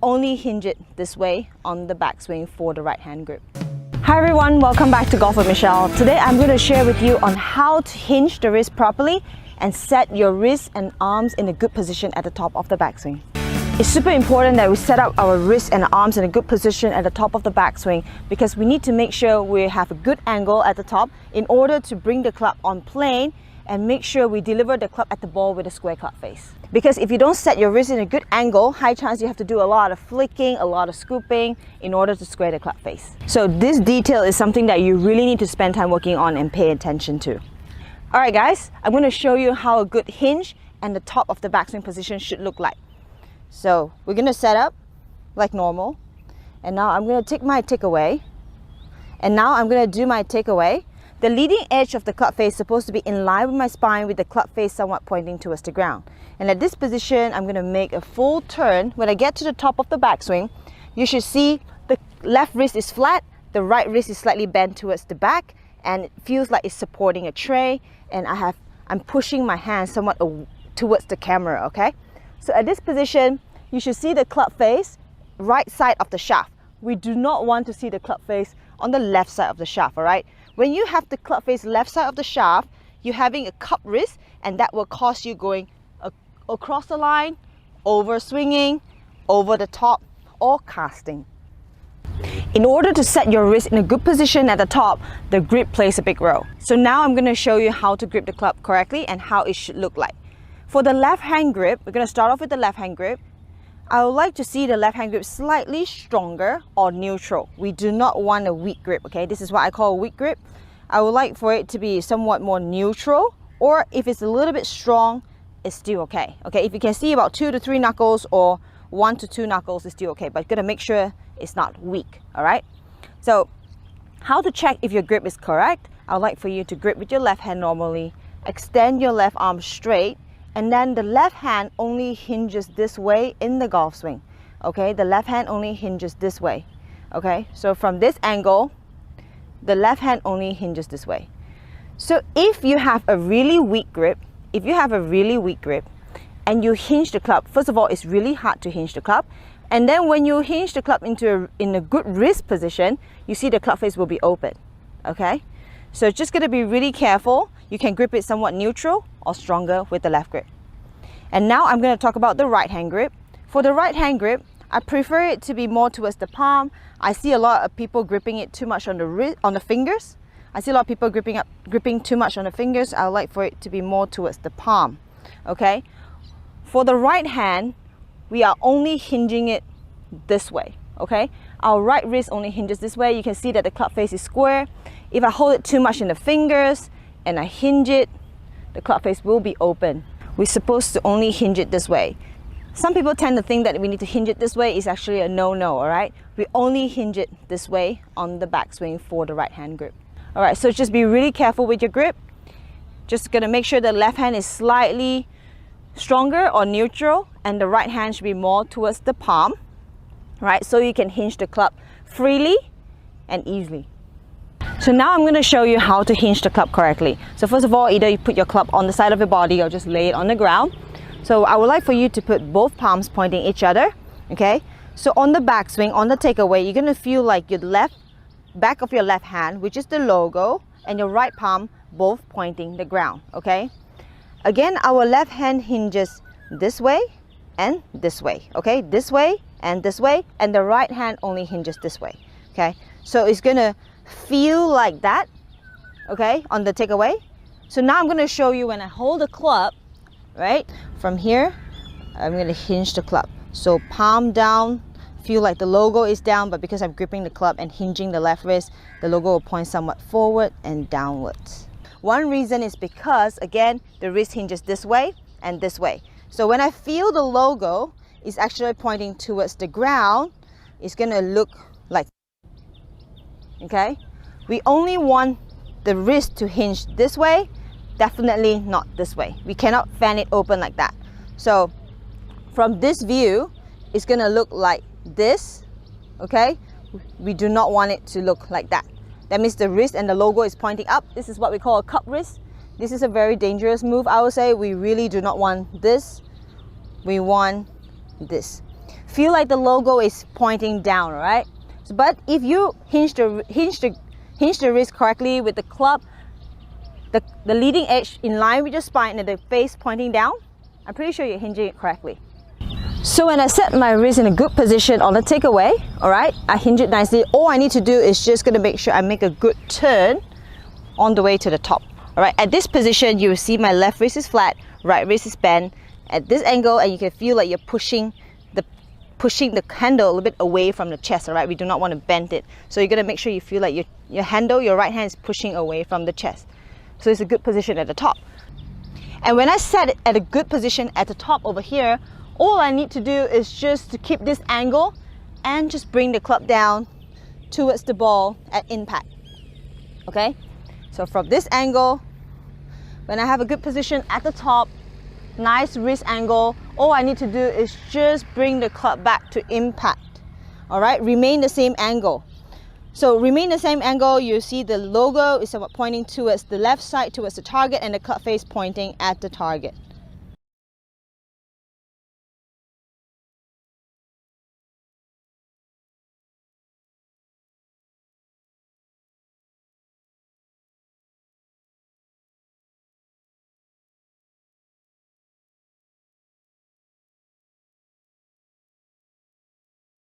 only hinge it this way on the backswing for the right hand grip. Hi everyone, welcome back to Golf with Michelle. Today I'm going to share with you on how to hinge the wrist properly and set your wrists and arms in a good position at the top of the backswing. It's super important that we set up our wrists and arms in a good position at the top of the backswing because we need to make sure we have a good angle at the top in order to bring the club on plane and make sure we deliver the club at the ball with a square club face. Because if you don't set your wrist in a good angle, high chance you have to do a lot of flicking, a lot of scooping in order to square the club face. So this detail is something that you really need to spend time working on and pay attention to. Alright guys, I'm going to show you how a good hinge and the top of the backswing position should look like. So we're going to set up like normal, and now I'm going to take my takeaway, and now I'm going to do my takeaway. The leading edge of the club face is supposed to be in line with my spine with the club face somewhat pointing towards the ground. And at this position, I'm going to make a full turn. When I get to the top of the backswing, you should see the left wrist is flat, the right wrist is slightly bent towards the back, and it feels like it's supporting a tray, and I'm pushing my hand somewhat towards the camera, okay? So at this position, you should see the club face right side of the shaft. We do not want to see the club face on the left side of the shaft, all right? When you have the club face left side of the shaft, you're having a cup wrist, and that will cause you going across the line, over swinging, over the top, or casting. In order to set your wrist in a good position at the top, the grip plays a big role. So now I'm going to show you how to grip the club correctly and how it should look like. For the left hand grip, we're going to start off with the left hand grip. I would like to see the left hand grip slightly stronger or neutral. We do not want a weak grip, okay? This is what I call a weak grip. I would like for it to be somewhat more neutral, or if it's a little bit strong, it's still okay. Okay, if you can see about 2 to 3 knuckles or 1 to 2 knuckles, it's still okay, but you're gonna make sure it's not weak, all right? So how to check if your grip is correct? I would like for you to grip with your left hand normally, extend your left arm straight, and then the left hand only hinges this way in the golf swing, okay? The left hand only hinges this way, okay? So from this angle, the left hand only hinges this way. So if you have a really weak grip, and you hinge the club, first of all, it's really hard to hinge the club. And then when you hinge the club in a good wrist position, you see the club face will be open, okay? So just gonna be really careful. You can grip it somewhat neutral or stronger with the left grip. And now I'm going to talk about the right hand grip. For the right hand grip, I prefer it to be more towards the palm. I see a lot of people gripping it too much on the wrist, on the fingers. I see a lot of people gripping too much on the fingers. I would like for it to be more towards the palm, okay? For the right hand, we are only hinging it this way, okay? Our right wrist only hinges this way. You can see that the club face is square. If I hold it too much in the fingers and I hinge it, the club face will be open. We're supposed to only hinge it this way. Some people tend to think that we need to hinge it this way. Is actually a no-no, all right? We only hinge it this way on the backswing for the right hand grip. All right, so just be really careful with your grip. Just gonna make sure the left hand is slightly stronger or neutral, and the right hand should be more towards the palm, right? So you can hinge the club freely and easily. So now I'm going to show you how to hinge the club correctly. So first of all, either you put your club on the side of your body or just lay it on the ground. So I would like for you to put both palms pointing each other, okay? So on the backswing, on the takeaway, you're going to feel like your back of your left hand, which is the logo, and your right palm both pointing the ground, okay? Again, our left hand hinges this way and this way, okay? This way, and the right hand only hinges this way, okay? So it's going to feel like that, okay, on the takeaway. So now I'm going to show you when I hold the club, right, from here, I'm going to hinge the club. So palm down, feel like the logo is down, but because I'm gripping the club and hinging the left wrist, the logo will point somewhat forward and downwards. One reason is because, again, the wrist hinges this way and this way. So when I feel the logo is actually pointing towards the ground, it's going to look like, okay? We only want the wrist to hinge this way, definitely not this way. We cannot fan it open like that. So from this view, it's going to look like this, okay? We do not want it to look like that. That means the wrist and the logo is pointing up. This is what we call a cup wrist. This is a very dangerous move. I would say we really do not want this. We want this. feel like the logo is pointing down, right? But if you hinge the wrist correctly with the club, the leading edge in line with your spine and the face pointing down, I'm pretty sure you're hinging it correctly. So when I set my wrist in a good position on the takeaway, all right, I hinge it nicely. All I need to do is just gonna make sure I make a good turn on the way to the top. All right, at this position, you will see my left wrist is flat, right wrist is bent at this angle, and you can feel like you're pushing the handle a little bit away from the chest. All right, we do not want to bend it. So you're gonna make sure you feel like your handle, your right hand is pushing away from the chest. So it's a good position at the top. And when I set it at a good position at the top over here, all I need to do is just to keep this angle and just bring the club down towards the ball at impact. Okay, so from this angle, when I have a good position at the top, nice wrist angle, all I need to do is just bring the club back to impact. All right, remain the same angle. So remain the same angle, you see the logo is pointing towards the left side, towards the target, and the club face pointing at the target.